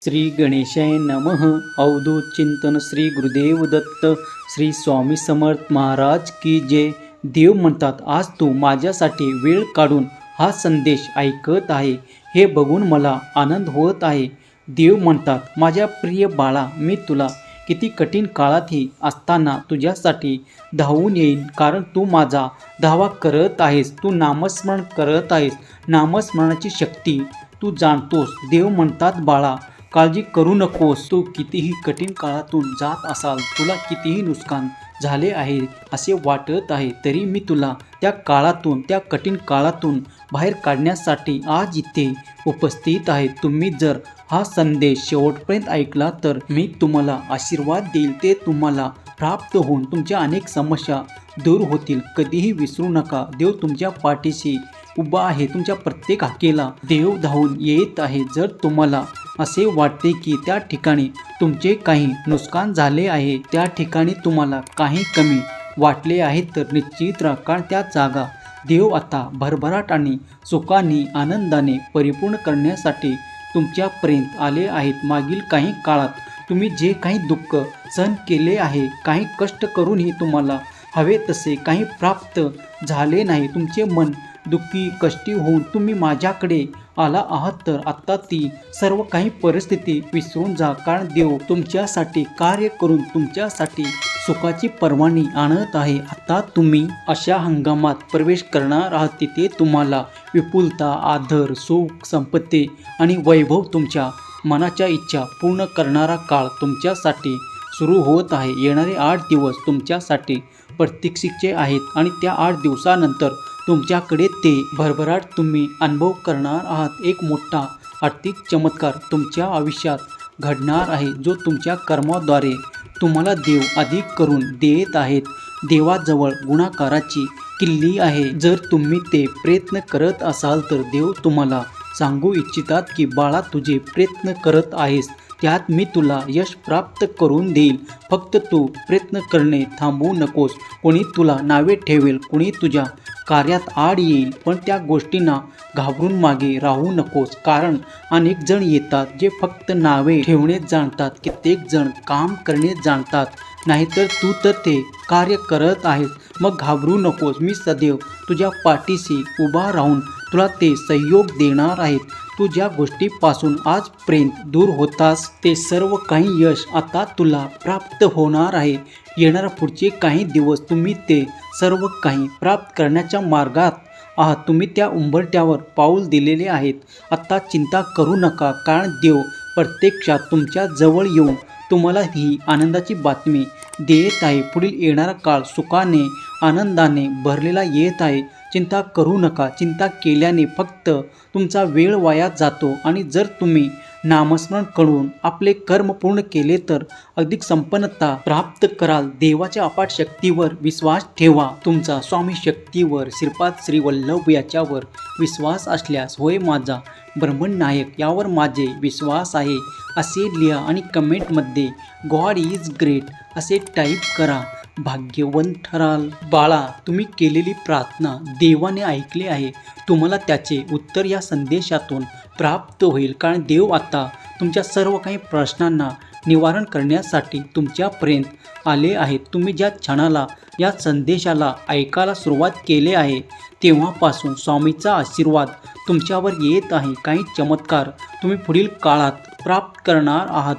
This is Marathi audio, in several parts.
श्री गणेशाय नमः. अवधूत चिंतन श्री गुरुदेव दत्त श्री स्वामी समर्थ महाराज की जय. देव म्हणतात, आज तू माझ्यासाठी वेळ काढून हा संदेश ऐकत आहे हे बघून मला आनंद होत आहे. देव म्हणतात, माझ्या प्रिय बाळा, मी तुला किती कठीण काळातही असताना तुझ्यासाठी धावून येईन, कारण तू माझा धावा करत आहेस. तू नामस्मरण करत आहेस. नामस्मरणाची शक्ती तू जाणतोस. देव म्हणतात, बाळा, काळजी करू नकोस. तू कितीही कठीण काळातून जात असाल, तुला कितीही नुकसान झाले आहे असे वाटत आहे, तरी मी तुला त्या काळातून, त्या कठीण काळातून बाहेर काढण्यासाठी आज इथे उपस्थित आहे. तुम्ही जर हा संदेश शेवटपर्यंत ऐकला तर मी तुम्हाला आशीर्वाद देईल. ते तुम्हाला प्राप्त होऊन तुमच्या अनेक समस्या दूर होतील. कधीही विसरू नका, देव तुमच्या पाठीशी उभा आहे. तुमच्या प्रत्येक हाकेला देव धावून येत आहे. जर तुम्हाला असे वाटते की त्या ठिकाणी तुमचे काही नुकसान झाले आहे, त्या ठिकाणी तुम्हाला काही कमी वाटले आहे, तर निश्चित राहा, कारण त्या जागा देव आता भरभराट आणि सुखाने आनंदाने परिपूर्ण करण्यासाठी तुमच्यापर्यंत आले आहेत. मागील काही काळात तुम्ही जे काही दुःख सहन केले आहे, काही कष्ट करूनही तुम्हाला हवे तसे काही प्राप्त झाले नाही, तुमचे मन दुःखी कष्टी होऊन तुम्ही माझ्याकडे आला आहात, तर आता ती सर्व काही परिस्थिती विसरून जा, कारण देव तुमच्यासाठी कार्य करून तुमच्यासाठी सुखाची पर्वणी आणत आहे. आता तुम्ही अशा हंगामात प्रवेश करणार आहात, तिथे तुम्हाला विपुलता, आदर, सुख, संपत्ती आणि वैभव, तुमच्या मनाच्या इच्छा पूर्ण करणारा काळ तुमच्यासाठी सुरू होत आहे. येणारे 8 दिवस तुमच्यासाठी प्रतीक्षेचे आहेत आणि त्या 8 दिवसानंतर तुमच्याकडे ते भरभराट तुम्ही अनुभव करणार आहात. एक मोठा आर्थिक चमत्कार तुमच्या आयुष्यात घडणार आहे, जो तुमच्या कर्माद्वारे तुम्हाला देव अधिक करून देत आहेत. देवाजवळ गुणाकाराची किल्ली आहे. जर तुम्ही ते प्रयत्न करत असाल तर देव तुम्हाला सांगू इच्छितात की, बाळा, तुझे प्रयत्न करत आहेस त्यात मी तुला यश प्राप्त करून देईल. फक्त तू प्रयत्न करणे थांबवू नकोस. कोणी तुला नावे ठेवेल, कोणी तुझ्या कार्यात आड येईल, पण त्या गोष्टींना घाबरून मागे राहू नकोस, कारण अनेक जण येतात जे फक्त नावे ठेवणे जाणतात, कित्येक जण काम करणे जाणतात, नाहीतर तू तर ते कार्य करत आहेस. मग घाबरू नकोस. मी सदैव तुझ्या पाठीशी उभा राहून तुला ते सहयोग देणार आहेत. तू ज्या गोष्टीपासून आजपर्यंत दूर होतास, ते सर्व काही यश आता तुला प्राप्त होणार आहे. येणाऱ्या पुढचे काही दिवस तुम्ही ते सर्व काही प्राप्त करण्याच्या मार्गात आहात. तुम्ही त्या उंबरठ्यावर पाऊल दिलेले आहेत. आता चिंता करू नका, कारण देव प्रत्यक्षात तुमच्या जवळ येऊन तुम्हाला ही आनंदाची बातमी देत आहे. पुढील येणारा काळ सुखाने, आनंदाने भरलेला येत आहे. चिंता करू नका. चिंता केल्याने फक्त तुमचा वेळ वाया जातो, आणि जर तुम्ही नामस्मरण करून आपले कर्म पूर्ण केले तर अधिक संपन्नता प्राप्त कराल. देवाच्या अपाट शक्तीवर विश्वास ठेवा. तुमचा स्वामी शक्तीवर, श्रीपाद श्री वल्लभ याच्यावर विश्वास असल्यास, होय माझा ब्रह्मनायक यावर माझे विश्वास आहे असे लिहा आणि कमेंटमध्ये गॉड इज ग्रेट असे टाईप करा. भाग्यवान ठराल. बाळा, तुम्ही केलेली प्रार्थना देवाने ऐकले आहे. तुम्हाला त्याचे उत्तर या संदेशातून प्राप्त होईल, कारण देव आता तुमच्या सर्व काही प्रश्नांना निवारण करण्यासाठी तुमच्यापर्यंत आले आहेत. तुम्ही ज्या क्षणाला या संदेशाला ऐकायला सुरुवात केली आहे, तेव्हापासून स्वामीचा आशीर्वाद तुमच्यावर येत आहे. काही चमत्कार तुम्ही पुढील काळात प्राप्त करणार आहात.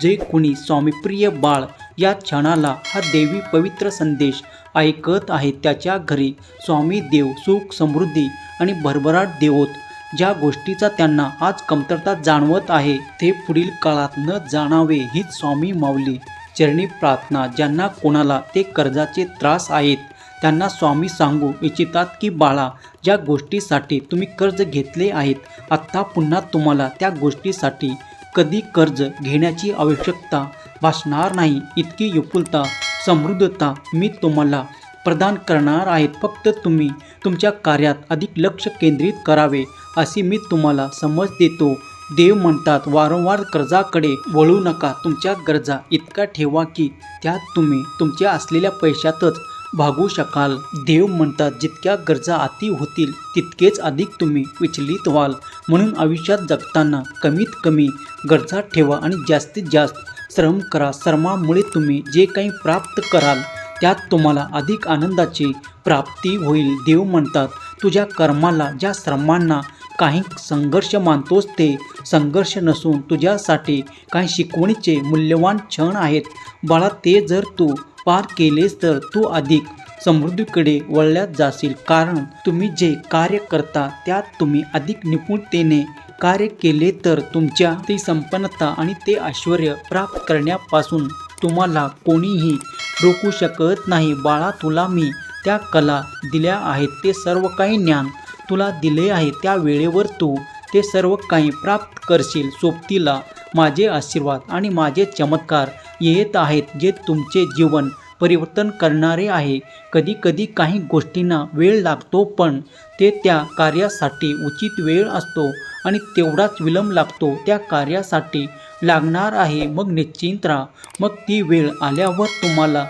जे कोणी स्वामीप्रिय बाळ या क्षणाला हा देवी पवित्र संदेश ऐकत आहे, त्याच्या घरी स्वामी देव सुख, समृद्धी आणि भरभराट देवोत. ज्या गोष्टीचा त्यांना आज कमतरता जाणवत आहे, ते पुढील काळात न जाणावे हीच स्वामी माऊली चरणी प्रार्थना. ज्यांना कोणाला ते कर्जाचे त्रास आहेत, त्यांना स्वामी सांगू इच्छितात की, बाळा, ज्या गोष्टीसाठी तुम्ही कर्ज घेतले आहेत, आत्ता पुन्हा तुम्हाला त्या गोष्टीसाठी कधी कर्ज घेण्याची आवश्यकता भासणार नाही. इतकी विपुलता, समृद्धता मी तुम्हाला प्रदान करणार आहेत. फक्त तुम्ही तुमच्या कार्यात अधिक लक्ष केंद्रित करावे अशी मी तुम्हाला समज देतो. देव म्हणतात, वारंवार कर्जाकडे वळू नका. तुमच्या गरजा इतक्या ठेवा की त्यात तुम्ही तुमच्या असलेल्या पैशातच भागू शकाल. देव म्हणतात जितक्या गरजा अति होतील तितकेच अधिक तुम्ही विचलित व्हाल. म्हणून आयुष्यात जगताना कमीत कमी गरजा ठेवा आणि जास्तीत जास्त श्रम करा. श्रमामुळे तुम्ही जे काही प्राप्त कराल त्यात तुम्हाला अधिक आनंदाची प्राप्ती होईल. देव म्हणतात तुझ्या कर्माला, ज्या श्रमांना काही संघर्ष मानतोस ते संघर्ष नसून तुझ्यासाठी काही शिकवणीचे मूल्यवान क्षण आहेत. बाळा, ते जर तू पार केलेस तर तू अधिक समृद्धीकडे वळल्यात जाशील. कारण तुम्ही जे कार्य करता त्यात तुम्ही अधिक निपुणतेने कार्य केले तर तुमच्या ती संपन्नता आणि ते ऐश्वर्य प्राप्त करण्यापासून तुम्हाला कोणीही रोखू शकत नाही. बाळा, तुला मी त्या कला दिल्या आहेत, ते सर्व काही ज्ञान तुला दिले आहे. त्या वेळेवर तू ते सर्व काही प्राप्त करशील. सोबतीला माझे आशीर्वाद आणि माझे चमत्कार येत आहेत जे तुमचे जीवन परिवर्तन करणारे आहे. कधी कधी काही गोष्टींना वेळ लागतो, पण ते त्या कार्यासाठी उचित वेळ असतो आणि तेवढाच विलंब लागतो त्या कार्यासाठी लागणार आहे. मग निश्चिंत राहा, मग ती वेळ आल्यावर तुम्हाला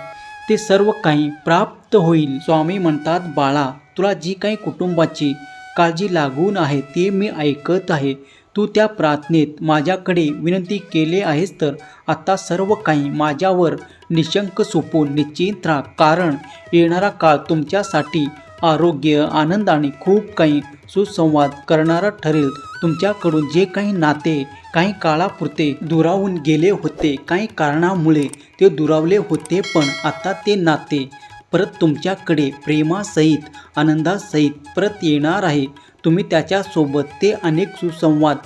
ते सर्व काही प्राप्त होईल. स्वामी म्हणतात बाळा, तुला जी काही कुटुंबाची काळजी लागून आहे ते मी ऐकत आहे. तू त्या प्रार्थनेत माझ्याकडे विनंती केले आहेस, तर आता सर्व काही माझ्यावर निशंक सोपून निश्चिंत राहा. कारण येणारा काळ तुमच्यासाठी आरोग्य, आनंद आणि खूप काही सुसंवाद करणारा ठरेल. तुमच्याकडून जे काही नाते काही काळापुरते दुरावून गेले होते, काही कारणामुळे ते दुरावले होते, पण आता ते नाते परत तुमच्याकडे प्रेमासहित, आनंदासहित परत येणार आहे. तुम्ही त्याच्यासोबत ते अनेक सुसंवाद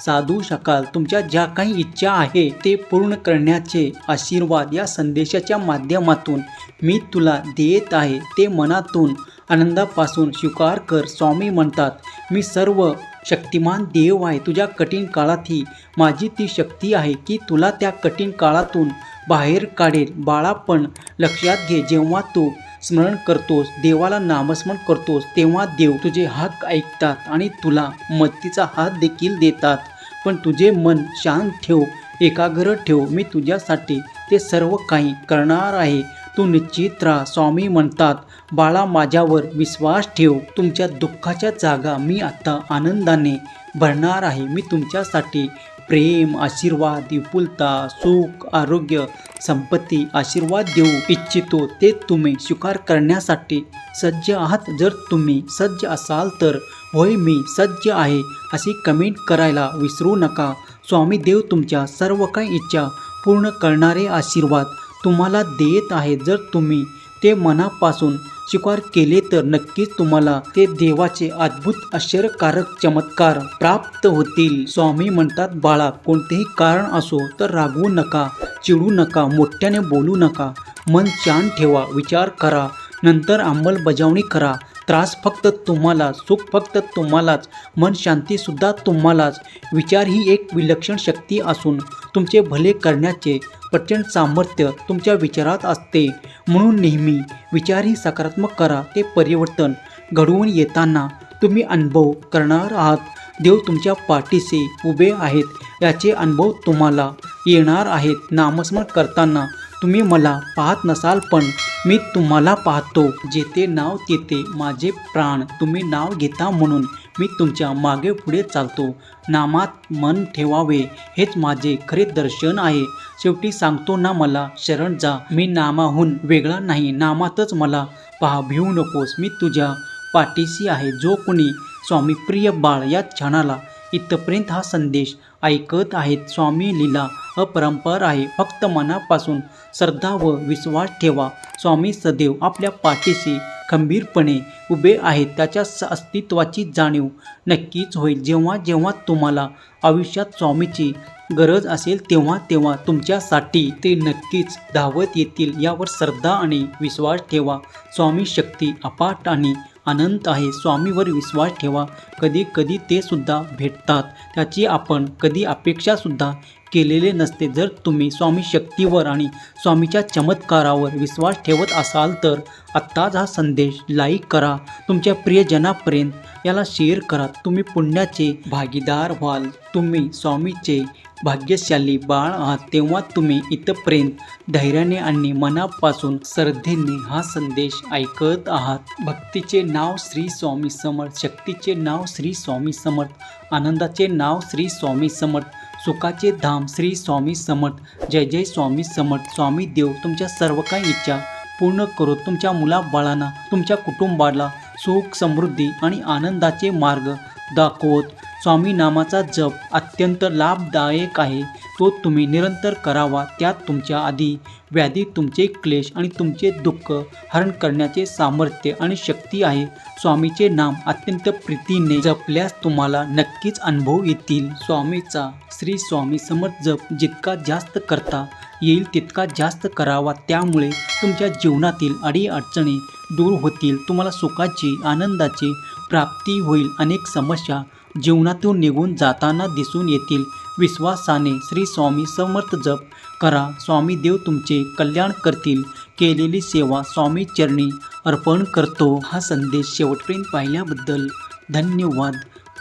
साधू शकाल. तुमच्या ज्या काही इच्छा आहे ते पूर्ण करण्याचे आशीर्वाद या संदेशाच्या माध्यमातून मी तुला देत आहे. ते मनातून आनंदापासून स्वीकार कर. स्वामी म्हणतात मी सर्व शक्तिमान देव आहे. तुझ्या कठीण काळात ही माझी ती शक्ती आहे की तुला त्या कठीण काळातून बाहेर काढेल. बाळा, पण लक्षात घे, जेव्हा तू स्मरण करतोस, देवाला नामस्मरण करतोस, तेव्हा देव तुझे हाक ऐकतात आणि तुला मदतीचा हात देखील देतात. पण तुझे मन शांत ठेव, एकाग्र ठेव. मी तुझ्यासाठी ते सर्व काही करणार आहे. तू निश्चित राहा. स्वामी म्हणतात बाळा, माझ्यावर विश्वास ठेव. तुमच्या दुःखाच्या जागा मी आता आनंदाने भरणार आहे. मी तुमच्यासाठी प्रेम, आशीर्वाद, विपुलता, सुख, आरोग्य, संपत्ती, आशीर्वाद देऊ इच्छितो. ते तुम्ही स्वीकार करण्यासाठी सज्ज आहात. जर तुम्ही सज्ज असाल तर होय मी सज्ज आहे अशी कमेंट करायला विसरू नका. स्वामी देव तुमच्या सर्व काही इच्छा पूर्ण करणारे आशीर्वाद तुम्हाला देत आहे. जर तुम्ही ते मनापासून स्वीकार केले तर नक्कीच तुम्हाला ते देवाचे अद्भुत आश्चर्यकारक चमत्कार प्राप्त होतील. स्वामी म्हणतात बाळा, कोणतेही कारण असो तर रागवू नका, चिडू नका, मोठ्याने बोलू नका. मन शांत ठेवा, विचार करा, नंतर अंमलबजावणी करा. त्रास फक्त तुम्हाला, सुख फक्त तुम्हालाच, मन शांतीसुद्धा तुम्हालाच. विचार ही एक विलक्षण शक्ती असून तुमचे भले करण्याचे प्रचंड सामर्थ्य तुमच्या विचारात असते. म्हणून नेहमी विचार ही सकारात्मक करा. ते परिवर्तन घडवून येताना तुम्ही अनुभव करणार आहात. देव तुमच्या पाठीशी उभे आहेत याचे अनुभव तुम्हाला येणार आहेत. नामस्मरण करताना तुम्ही मला पाहत नसाल, पण मी तुम्हाला पाहतो. जेथे नाव तेथे माझे प्राण. तुम्ही नाव घेता म्हणून मी तुमच्या मागे पुढे चालतो. नामात मन ठेवावे हेच माझे खरे दर्शन आहे. शेवटी सांगतो ना, मला शरण जा. मी नामाहून वेगळा नाही. नामातच मला पहा, भिवू नकोस. मी तुझ्या पाठीशी आहे. जो कोणी स्वामी प्रिय बाळ या क्षणाला इथपर्यंत हा संदेश ऐकत आहेत, स्वामी लीला अपरंपार आहे. फक्त मनापासून श्रद्धा व विश्वास ठेवा. स्वामी सदैव आपल्या पाठीशी खंबीरपणे उभे आहेत. त्याच्या अस्तित्वाची जाणीव नक्कीच होईल. जेव्हा जेव्हा तुम्हाला आयुष्यात स्वामीची गरज असेल तेव्हा तेव्हा तुमच्यासाठी ते नक्कीच धावत येतील. यावर श्रद्धा आणि विश्वास ठेवा. स्वामी शक्ती अफाट आणि अनंत आहे. स्वामीवर विश्वास ठेवा. कधी कधी ते सुद्धा भेटतात, त्याची आपण कधी अपेक्षासुद्धा केलेले नसते. जर तुम्ही स्वामी शक्तीवर आणि स्वामीच्या चमत्कारावर विश्वास ठेवत असाल तर आत्ताच हा संदेश लाईक करा, तुमच्या प्रियजनापर्यंत याला शेअर करा. तुम्ही पुण्याचे भागीदार व्हाल. तुम्ही स्वामीचे भाग्यशाली बाळ आहात. तेव्हा तुम्ही इथपर्यंत धैर्याने आणि मनापासून श्रद्धेने हा संदेश ऐकत आहात. भक्तीचे नाव श्री स्वामी समर्थ, शक्तीचे नाव श्री स्वामी समर्थ, आनंदाचे नाव श्री स्वामी समर्थ, सुखाचे धाम श्री स्वामी समर्थ. जय जय स्वामी समर्थ. स्वामी देव तुमच्या सर्व काही इच्छा पूर्ण करो. तुमच्या मुलाबाळांना, तुमच्या कुटुंबाला सुख, समृद्धी आणि आनंदाचे मार्ग दाखवत. स्वामी नामाचा जप अत्यंत लाभदायक आहे. तो तुम्ही निरंतर करावा. त्यात तुमच्या आधी व्याधी, तुमचे क्लेश आणि तुमचे दुःख हरण करण्याचे सामर्थ्य आणि शक्ती आहे. स्वामीचे नाम अत्यंत प्रीतीने जपल्यास तुम्हाला नक्कीच अनुभव येतील. स्वामीचा श्री स्वामी समर्थ जप जितका जास्त करता येईल तितका जास्त करावा. त्यामुळे तुमच्या जीवनातील अडीअडचणी दूर होतील. तुम्हाला सुखाची, आनंदाची प्राप्ती होईल. अनेक समस्या जीवनातून निघून जाताना दिसून येतील. विश्वासाने श्री स्वामी समर्थ जप करा. स्वामी देव तुमचे कल्याण करतील. केलेली सेवा स्वामी चरणी अर्पण करतो. हा संदेश शेवटपर्यंत पाहिल्याबद्दल धन्यवाद.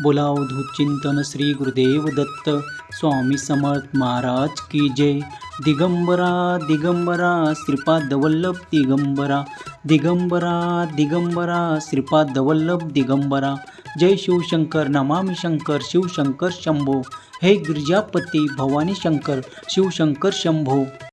बोला अवधूत चिंतन श्री गुरुदेव दत्त स्वामी समर्थ महाराज की जय. दिगंबरा दिगंबरा श्रीपाद वल्लभ दिगंबरा, दिगंबरा दिगंबरा श्रीपाद वल्लभ दिगंबरा. जय शिवशंकर, नमामि शंकर, शिवशंकर शंभो. हे गिरिजापती भवानी शंकर, शिवशंकर शंभो.